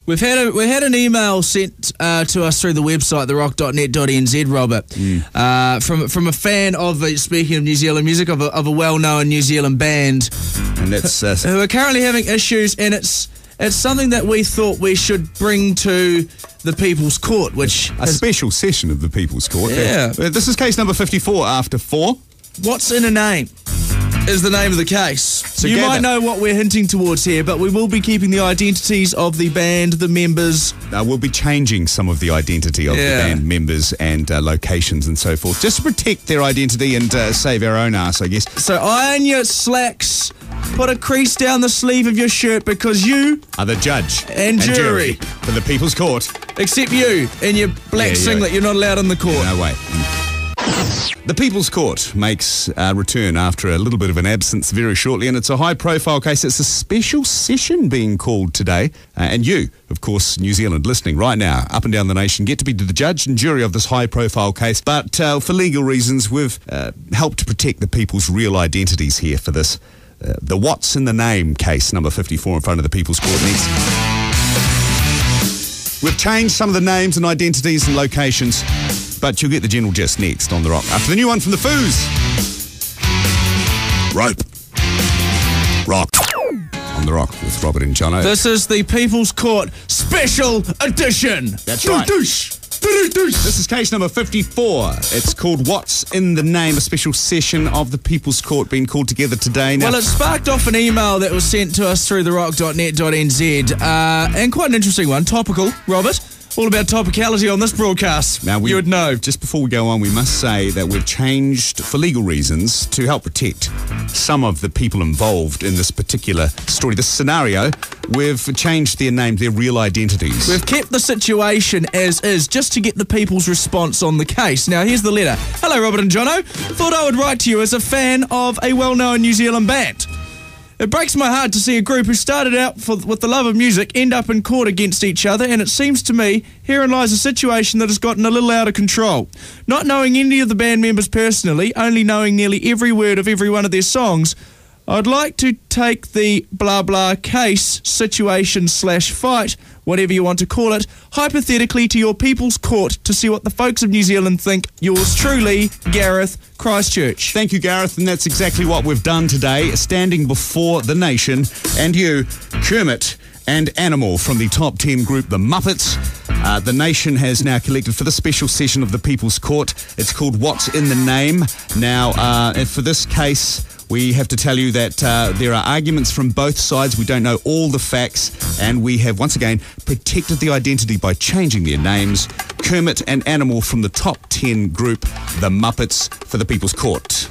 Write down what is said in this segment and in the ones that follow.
We had an email sent to us through the website, therock.net.nz, Robert, from a fan of, speaking of New Zealand music, of a well-known New Zealand band, and that's who are currently having issues, and it's something that we thought we should bring to the People's Court, which a special session of the People's Court. Yeah. This is case number 54 after 4. What's in a name is the name of the case. So you gather. might know what we're hinting towards here, but we will be keeping the identities of the band, the members. We'll be changing some of the identity of the band members and locations and so forth, just to protect their identity and save our own ass, I guess. So iron your slacks, put a crease down the sleeve of your shirt, because you are the judge and jury for the People's Court. Except you, in your black singlet, you're not allowed in the court. No way. The People's Court makes a return after a little bit of an absence very shortly, and it's a high-profile case. It's a special session being called today, and you, of course, New Zealand, listening right now, up and down the nation, get to be the judge and jury of this high-profile case. But for legal reasons, we've helped to protect the people's real identities here for this. The What's in the Name case, number 54, in front of the People's Court next. We've changed some of the names and identities and locations, but you'll get the general gist next on The Rock. After the new one from the Foos. Rope. Rock. On The Rock with Robert and Jono. This is the People's Court Special Edition. That's right. This is case number 54. It's called What's in the Name, a special session of the People's Court being called together today. Now, well, it sparked off an email that was sent to us through therock.net.nz, and quite an interesting one. Topical, Robert. All about topicality on this broadcast. Now, you would know. Just before we go on, we must say that we've changed, for legal reasons, to help protect some of the people involved in this particular story, this scenario. We've changed their names, their real identities. We've kept the situation as is, just to get the people's response on the case. Now, here's the letter. Hello, Robert and Jono. Thought I would write to you as a fan of a well-known New Zealand band. It breaks my heart to see a group who started out with the love of music end up in court against each other, and it seems to me herein lies a situation that has gotten a little out of control. Not knowing any of the band members personally, only knowing nearly every word of every one of their songs, I'd like to take the blah blah case, situation / fight, whatever you want to call it, hypothetically to your People's Court to see what the folks of New Zealand think. Yours truly, Gareth, Christchurch. Thank you, Gareth, and that's exactly what we've done today, standing before the nation and you, Kermit and Animal from the top 10 group, the Muppets. The nation has now collected for the special session of the People's Court. It's called What's in the Name. Now, and for this case, we have to tell you that there are arguments from both sides. We don't know all the facts, and we have once again protected the identity by changing their names. Kermit and Animal from the top 10 group, the Muppets, for the People's Court.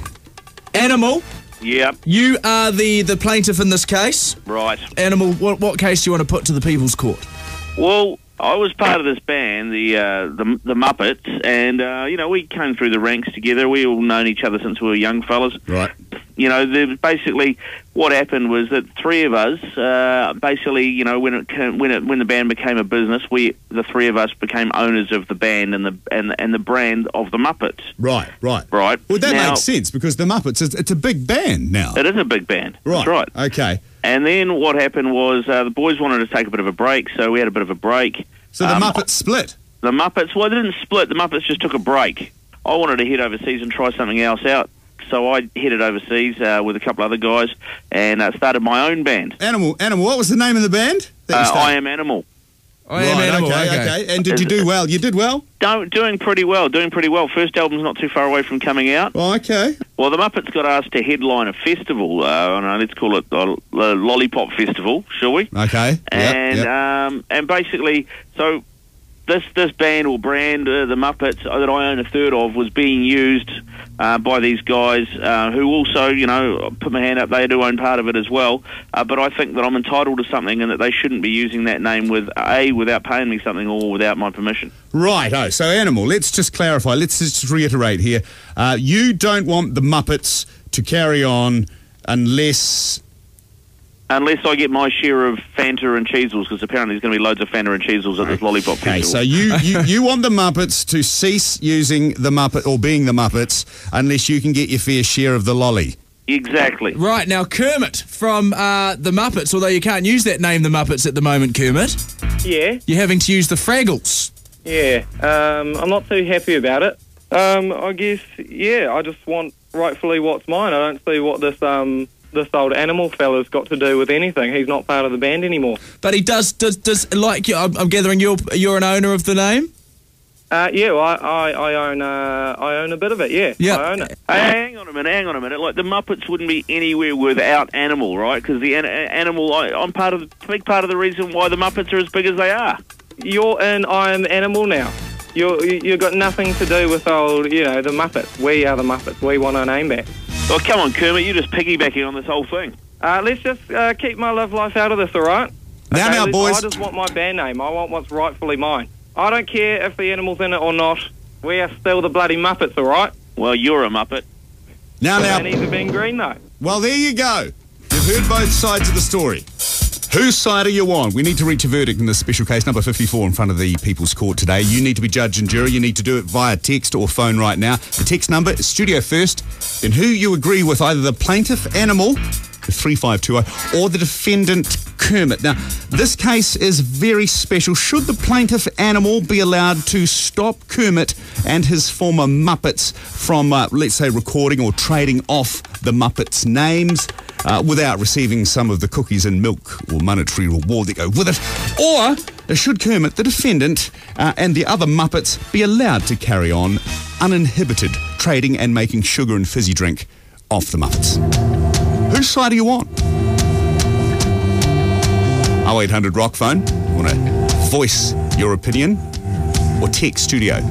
Animal? Yep. You are the plaintiff in this case. Right. Animal, what case do you want to put to the People's Court? Well, I was part of this band, the Muppets, and we came through the ranks together. We all known each other since we were young fellas. Right. Basically what happened was that three of us, when the band became a business, the three of us became owners of the band and the brand of the Muppets. Right. Right. Well, that makes sense, because the Muppets, it's a big band now. It is a big band. Right. That's right. Okay. And then what happened was the boys wanted to take a bit of a break, so we had a bit of a break. So the Muppets split? The Muppets, well, they didn't split. The Muppets just took a break. I wanted to head overseas and try something else out. So I headed overseas with a couple other guys and started my own band. Animal, what was the name of the band? I Am Animal. I Am Animal, okay. And did you do well? You did well? Doing pretty well. First album's not too far away from coming out. Oh, okay. Well, the Muppets got asked to headline a festival. Let's call it the Lollipop Festival, shall we? Okay. And basically, so this band or brand, the Muppets, that I own a third of, was being used by these guys who also, put my hand up, they do own part of it as well. But I think that I'm entitled to something and that they shouldn't be using that name without paying me something or without my permission. Right. Oh, so Animal, let's just clarify. Let's just reiterate here. You don't want the Muppets to carry on unless I get my share of Fanta and Cheezels, because apparently there's going to be loads of Fanta and Cheezels at this Lollipop Festival. Okay, so you want the Muppets to cease using the Muppet or being the Muppets unless you can get your fair share of the lolly. Exactly. Right, now Kermit from the Muppets, although you can't use that name, the Muppets, at the moment, Kermit. Yeah, You're having to use the Fraggles. yeah. I'm not too happy about it. I guess, yeah, I just want rightfully what's mine. I don't see what this old animal fella's got to do with anything. He's not part of the band anymore. But he does like, I'm gathering you're an owner of the name? Yeah, well, I own a bit of it, yeah. Yeah. I own it. Hey, hang on a minute. Like, the Muppets wouldn't be anywhere without Animal, right? Because the Animal, I'm big part of the reason why the Muppets are as big as they are. You're in I Am Animal now. You've got nothing to do with old, the Muppets. We are the Muppets. We want our name back. Oh, come on, Kermit, you're just piggybacking on this whole thing. Let's just keep my love life out of this, all right? Now, boys. I just want my band name. I want what's rightfully mine. I don't care if the animal's in it or not. We are still the bloody Muppets, all right? Well, you're a Muppet. Now. And he's being green, though. Well, there you go. You've heard both sides of the story. Whose side are you on? We need to reach a verdict in this special case, number 54, in front of the People's Court today. You need to be judge and jury. You need to do it via text or phone right now. The text number is studio first, then who you agree with, either the plaintiff Animal, 3520, or the defendant Kermit. Now, this case is very special. Should the plaintiff Animal be allowed to stop Kermit and his former Muppets from, let's say, recording or trading off the Muppets' names without receiving some of the cookies and milk or monetary reward that go with it? Or should Kermit, the defendant, and the other Muppets be allowed to carry on uninhibited trading and making sugar and fizzy drink off the Muppets? Whose side are you on? 0800 Rock phone. You want to voice your opinion? Or text studio.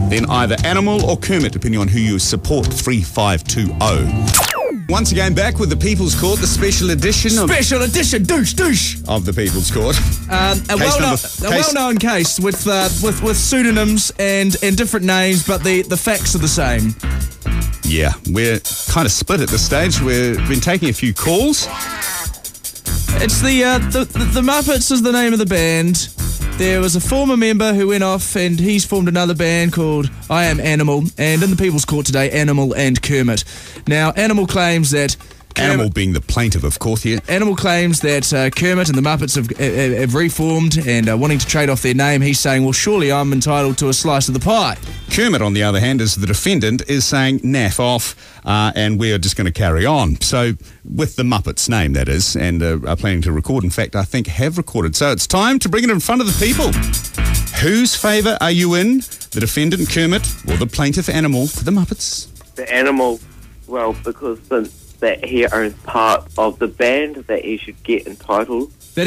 Then either Animal or Kermit, depending on who you support, 3520. Once again, back with the People's Court, the special edition Douche. of the People's Court. A well-known case with pseudonyms and different names, but the facts are the same. Yeah, we're kind of split at this stage. We've been taking a few calls. It's the Muppets is the name of the band. There was a former member who went off and he's formed another band called I Am Animal, and in the People's Court today, Animal and Kermit. Now, Animal claims that... Animal being the plaintiff, of course, here. Animal claims that Kermit and the Muppets have reformed and are wanting to trade off their name. He's saying, well, surely I'm entitled to a slice of the pie. Kermit, on the other hand, as the defendant, is saying, naff off, and we're just going to carry on. So, with the Muppets' name, that is, and are planning to record. In fact, I think have recorded. So it's time to bring it in front of the people. Whose favour are you in? The defendant, Kermit, or the plaintiff, Animal, for the Muppets? The Animal, well, because since that he owns part of the band, that he should get entitled. That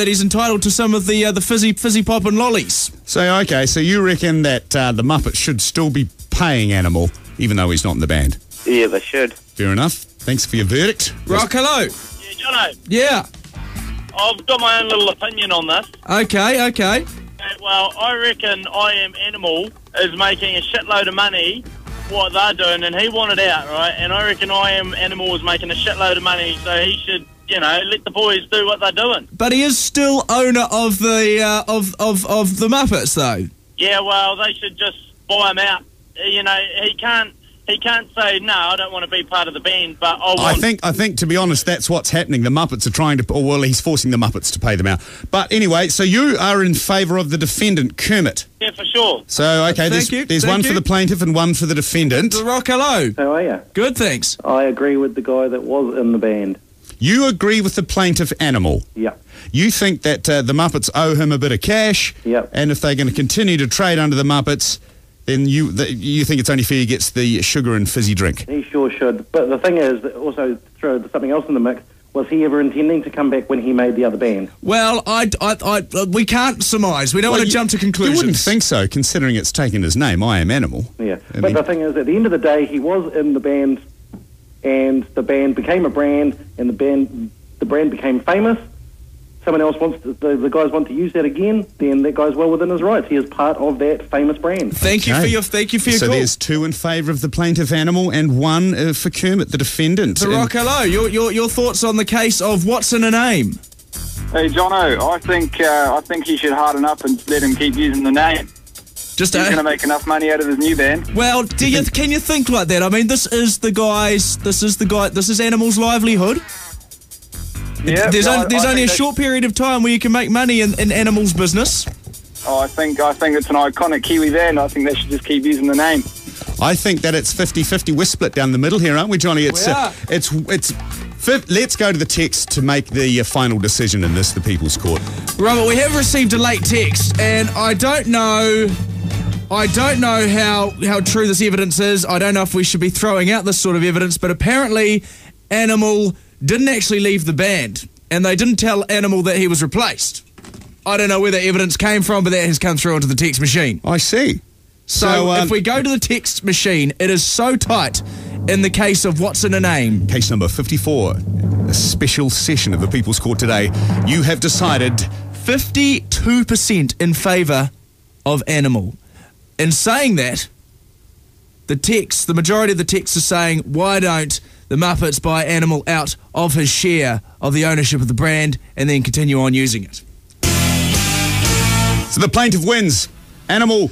he's entitled to some of the fizzy pop and lollies. So, okay, so you reckon that the Muppets should still be paying Animal, even though he's not in the band? Yeah, they should. Fair enough. Thanks for your verdict. Rock, hello. Yeah, Jono, Yeah. I've got my own little opinion on this. Okay. Well, I reckon I Am Animal is making a shitload of money what they're doing, and he wanted out, right? And I reckon I Am Animal is making a shitload of money, so he should, let the boys do what they're doing. But he is still owner of the of the Muppets, though. Yeah, well, they should just buy him out. He can't say, no, I don't want to be part of the band, but I think, to be honest, that's what's happening. The Muppets are trying to... Or, well, he's forcing the Muppets to pay them out. But anyway, so you are in favour of the defendant, Kermit. Yeah, for sure. So, okay, there's one for the plaintiff and one for the defendant. Rock, hello. How are you? Good, thanks. I agree with the guy that was in the band. You agree with the plaintiff, Animal. Yeah. You think that the Muppets owe him a bit of cash. Yep. And if they're going to continue to trade under the Muppets, then you think it's only fair he gets the sugar and fizzy drink. He sure should. But the thing is, that also throw something else in the mix, was he ever intending to come back when he made the other band? Well, we can't surmise. We don't want to jump to conclusions. You wouldn't think so, considering it's taken his name, I Am Animal. Yeah. But the thing is, at the end of the day, he was in the band, and the band became a brand, and the brand became famous. Someone else the guys want to use that again, then that guy's well within his rights. He is part of that famous brand. Thank you for your So call. there's two in favour of the plaintiff, Animal, and one for Kermit, the defendant. So, Rock, hello. Your thoughts on the case of what's in a name? Hey, Jono, I think he should harden up and let him keep using the name. He's going to make enough money out of his new band. Well, can you think like that? I mean, this is Animal's livelihood. Yeah, There's I only think a short period of time where you can make money in Animal's business. Oh, I think it's an iconic Kiwi band. I think they should just keep using the name. I think that it's 50-50. We're split down the middle here, aren't we, Johnny? Let's go to the text to make the final decision in this, the People's Court. Robert, we have received a late text, and I don't know how true this evidence is. I don't know if we should be throwing out this sort of evidence, but apparently Animal didn't actually leave the band, and they didn't tell Animal that he was replaced. I don't know where the evidence came from, but that has come through onto the text machine. I see. So if we go to the text machine, it is so tight in the case of what's in a name. Case number 54, a special session of the People's Court today. You have decided 52% in favour of Animal. In saying that, the majority of the text is saying, why don't the Muppets buy Animal out of his share of the ownership of the brand and then continue on using it? So the plaintiff wins. Animal